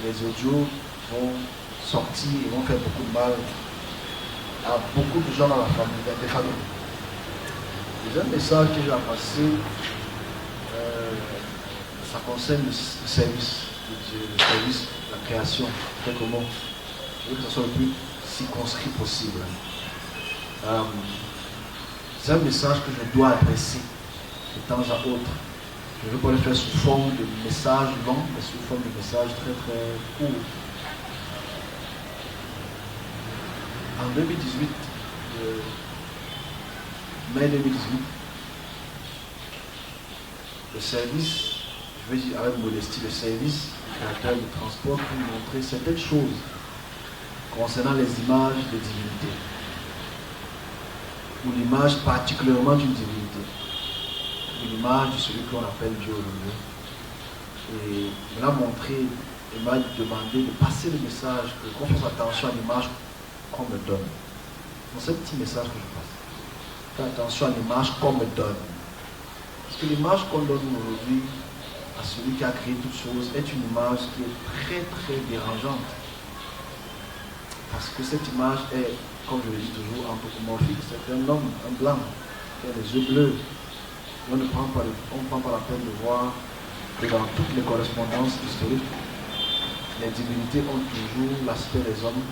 les audios vont sortir et vont faire beaucoup de mal à beaucoup de gens dans la famille, dans des familles. Les un message que j'ai à passer, ça concerne le service de Dieu, le service, la création, quelques mots. Je veux que ce soit le plus circonscrit possible. C'est un message que je dois adresser de temps à autre. Je ne veux pas le faire sous forme de message long, mais sous forme de message très très court. En 2018, mai 2018, le service, je vais dire avec modestie, le service du créateur de transport pour nous montrer certaines choses concernant les images des divinités, ou l'image particulièrement d'une divinité, ou l'image de celui qu'on appelle Dieu aujourd'hui. Et il m'a montré, il m'a demandé de passer le message, qu'on fasse attention à l'image qu'on me donne. C'est ce petit message que je passe. Fais attention à l'image qu'on me donne. Parce que l'image qu'on donne aujourd'hui à celui qui a créé toutes choses est une image qui est très très dérangeante. Parce que cette image est, comme je le dis toujours, anthropomorphique. C'est un homme, un blanc, qui a les yeux bleus. On ne prend pas la peine de voir que dans toutes les correspondances historiques, les divinités ont toujours l'aspect des hommes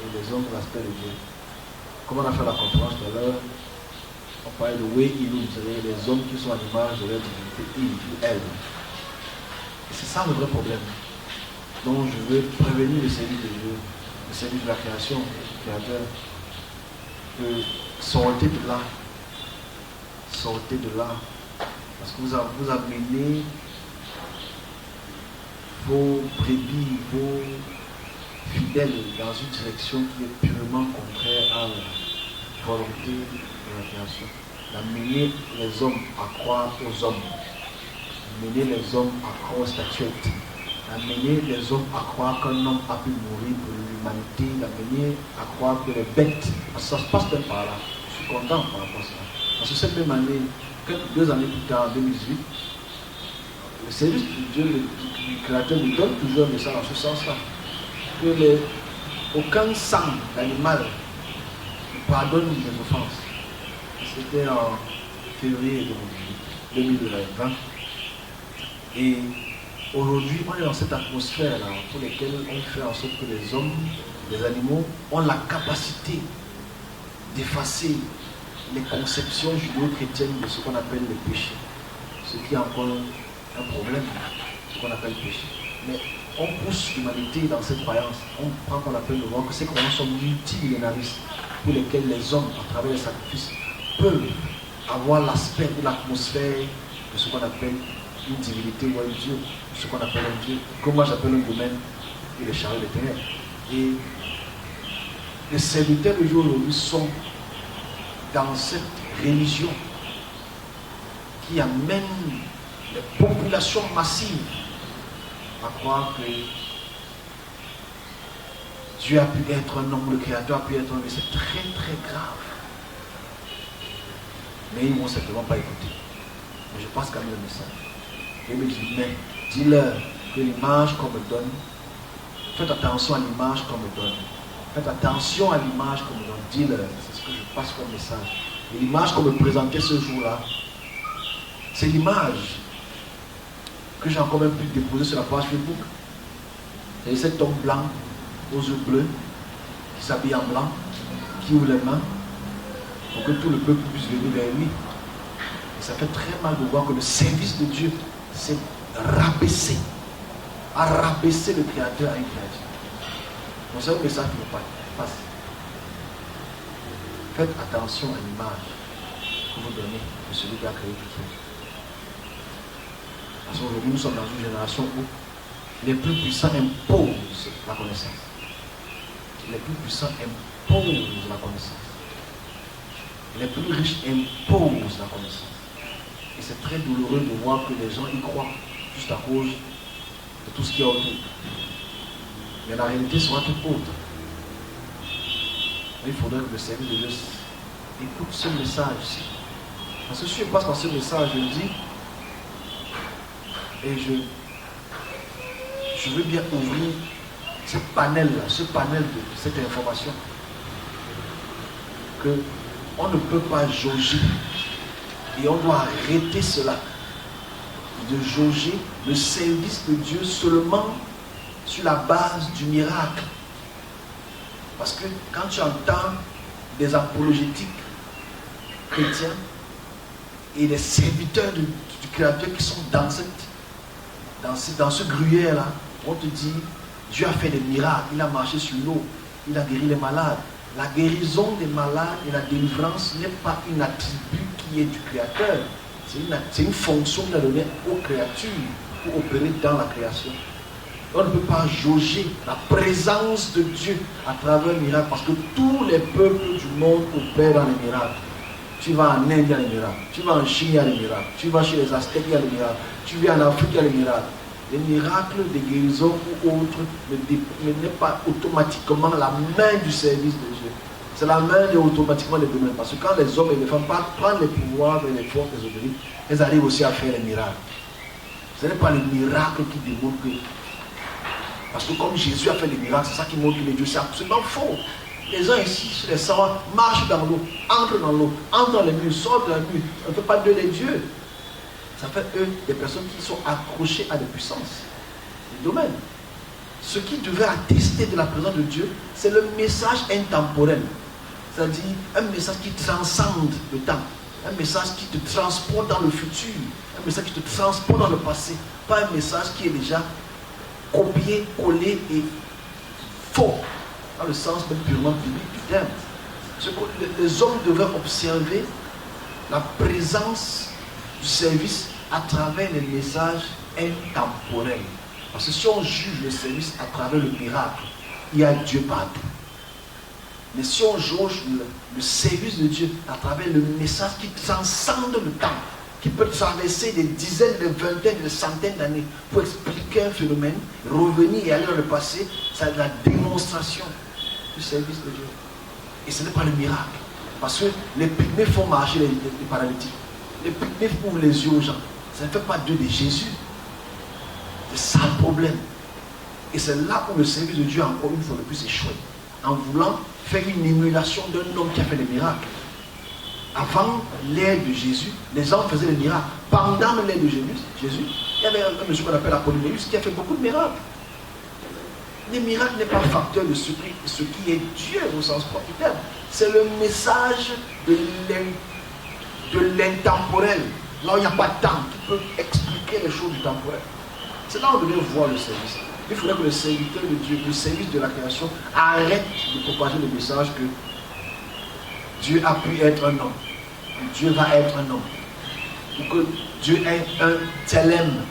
et les hommes l'aspect de Dieu. Comme on a fait la conférence tout à l'heure, on parlait de Wei Ilum, c'est-à-dire les hommes qui sont à l'image de leur divinité, il ou elle. Et c'est ça le vrai problème. Donc je veux prévenir le service de Dieu, le service de la création, du créateur, de sortez de là. Sortez de là. Parce que vous amenez vos brebis, vos fidèles dans une direction qui est purement contraire à la volonté de la création. D'amener les hommes à croire aux hommes. D'amener les hommes à croire aux statuettes. D'amener les hommes à croire qu'un homme a pu mourir pour l'humanité. D'amener à croire que les bêtes. Parce que ça se passe même par là. Je suis content par rapport à ça. Parce que cette même année, quelques 2 années plus tard, en 2018, le service de Dieu, du Créateur, nous donne toujours un message dans ce sens-là. Que aucun sang d'animal ne pardonne les offenses. C'était en février 2020. Et aujourd'hui, on est dans cette atmosphère-là, pour laquelle on fait en sorte que les hommes, les animaux, ont la capacité d'effacer les conceptions judéo-chrétiennes de ce qu'on appelle le péché. Ce qui est encore un problème, ce qu'on appelle le péché. Mais on pousse l'humanité dans cette croyance. On prend qu'on appelle de voir que ces croyances sont multimillénaristes, pour lesquelles les hommes, à travers les sacrifices, peuvent avoir l'aspect ou l'atmosphère de ce qu'on appelle une divinité ou un Dieu, ce qu'on appelle un Dieu, que moi j'appelle un domaine et les chariots des ténèbres. Et les serviteurs de Dieu aujourd'hui sont dans cette religion qui amène les populations massives à croire que Dieu a pu être un homme, le Créateur a pu être un homme, c'est très très grave. Mais ils ne vont certainement pas écouter. Mais je passe quand même le message. Je me dis, mais dis-leur que l'image qu'on me donne, faites attention à l'image qu'on me donne. Faites attention à l'image qu'on me donne. Dis-leur, c'est ce que je passe comme message. Et l'image qu'on me présentait ce jour-là, c'est l'image que j'ai encore même pu déposer sur la page Facebook. C'est cet homme blanc, aux yeux bleus, qui s'habille en blanc, qui ouvre les mains, pour que tout le peuple puisse venir vers lui. Et ça fait très mal de voir que le service de Dieu s'est rabaissé, à rabaisser le Créateur à une créature. Donc c'est un message qui me passe. Faites attention à l'image que vous donnez de celui qui a créé tout ça. Parce qu'aujourd'hui, nous sommes dans une génération où les plus puissants imposent la connaissance. Les plus puissants imposent la connaissance. Les plus riches imposent la connaissance. Et c'est très douloureux de voir que les gens y croient juste à cause de tout ce qui est autour. Mais la réalité sera tout autre. Il faudrait que le service de Dieu écoute ce message. Parce que si je passe dans ce message, je dis, et je je veux bien ouvrir ce panel-là, ce panel de cette information, qu'on ne peut pas jauger, et on doit arrêter cela, de jauger le service de Dieu seulement sur la base du miracle. Parce que quand tu entends des apologétiques chrétiens et des serviteurs du Créateur qui sont dans ce gruyère-là, on te dit, Dieu a fait des miracles, il a marché sur l'eau, il a guéri les malades. La guérison des malades et la délivrance n'est pas une attribut qui est du Créateur. C'est une fonction qu'il a donnée aux créatures pour opérer dans la création. On ne peut pas jauger la présence de Dieu à travers le miracle parce que tous les peuples du monde opèrent dans les miracles. Tu vas en Inde, il y a les miracles. Tu vas en Chine, il y a les miracles. Tu vas chez les Aztèques, il y a les miracles. Tu vas en Afrique, il y a les miracles. Les miracles de guérison ou autres n'est pas automatiquement la main du service de Dieu. C'est la main de automatiquement les domaines. Parce que quand les hommes et les femmes prennent les pouvoirs et les forces des autorités, elles arrivent aussi à faire les miracles. Ce n'est pas les miracles qui démontrent que. Parce que comme Jésus a fait des miracles, c'est ça qui montre que les dieux, c'est absolument faux. Les gens ici, sur les savants, marchent dans l'eau, entrent dans les murs, sortent dans les murs. On ne fait pas d'eux des dieux. Ça fait eux des personnes qui sont accrochées à des puissances, des domaines. Ce qui devait attester de la présence de Dieu, c'est le message intemporel. C'est-à-dire un message qui transcende le temps. Un message qui te transporte dans le futur. Un message qui te transporte dans le passé. Pas un message qui est déjà copié, collé et faux. Dans le sens même purement biblique du terme. Les hommes devaient observer la présence du service à travers les messages intemporels. Parce que si on juge le service à travers le miracle, il y a Dieu partout. Mais si on juge le service de Dieu à travers le message qui transcende le temps, qui peut traverser des dizaines, des vingtaines, des centaines d'années pour expliquer un phénomène, revenir et aller dans le passé, c'est la démonstration du service de Dieu. Et ce n'est pas le miracle. Parce que les pygmées font marcher les paralytiques. Les pygmées ouvrent les yeux aux gens. Ça ne fait pas Dieu de Jésus. C'est ça le problème. Et c'est là où le service de Dieu a encore une fois le plus échoué. En voulant faire une émulation d'un homme qui a fait des miracles. Avant l'ère de Jésus, les gens faisaient des miracles. Pendant l'ère de Jésus, il y avait un monsieur qu'on appelle Apollinaire qui a fait beaucoup de miracles. Les miracles n'est pas facteur de ce qui est Dieu au sens propre du terme. C'est le message de l'intemporel. Là où il n'y a pas de temps qui peut expliquer les choses du temporel. C'est là où on devait voir le service. Il faudrait que le serviteur de Dieu, le service de la création, arrête de propager le message que Dieu a pu être un homme, que Dieu va être un homme, ou que Dieu est un telem.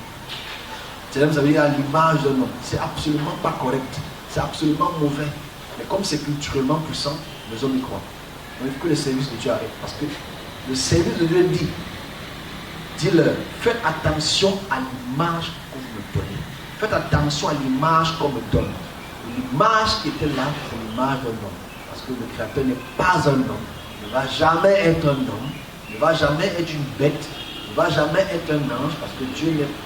Telem, ça veut dire à l'image d'un homme. C'est absolument pas correct, c'est absolument mauvais. Mais comme c'est culturellement puissant, les hommes y croient. Donc il faut que le service de Dieu arrête. Parce que le service de Dieu dit, dis-leur, faites attention à l'image que vous me donnez. Faites attention à l'image qu'on me donne. L'image qui était là, c'est l'image d'un homme. Parce que le Créateur n'est pas un homme. Il ne va jamais être un homme. Il ne va jamais être une bête. Il ne va jamais être un ange. Parce que Dieu n'est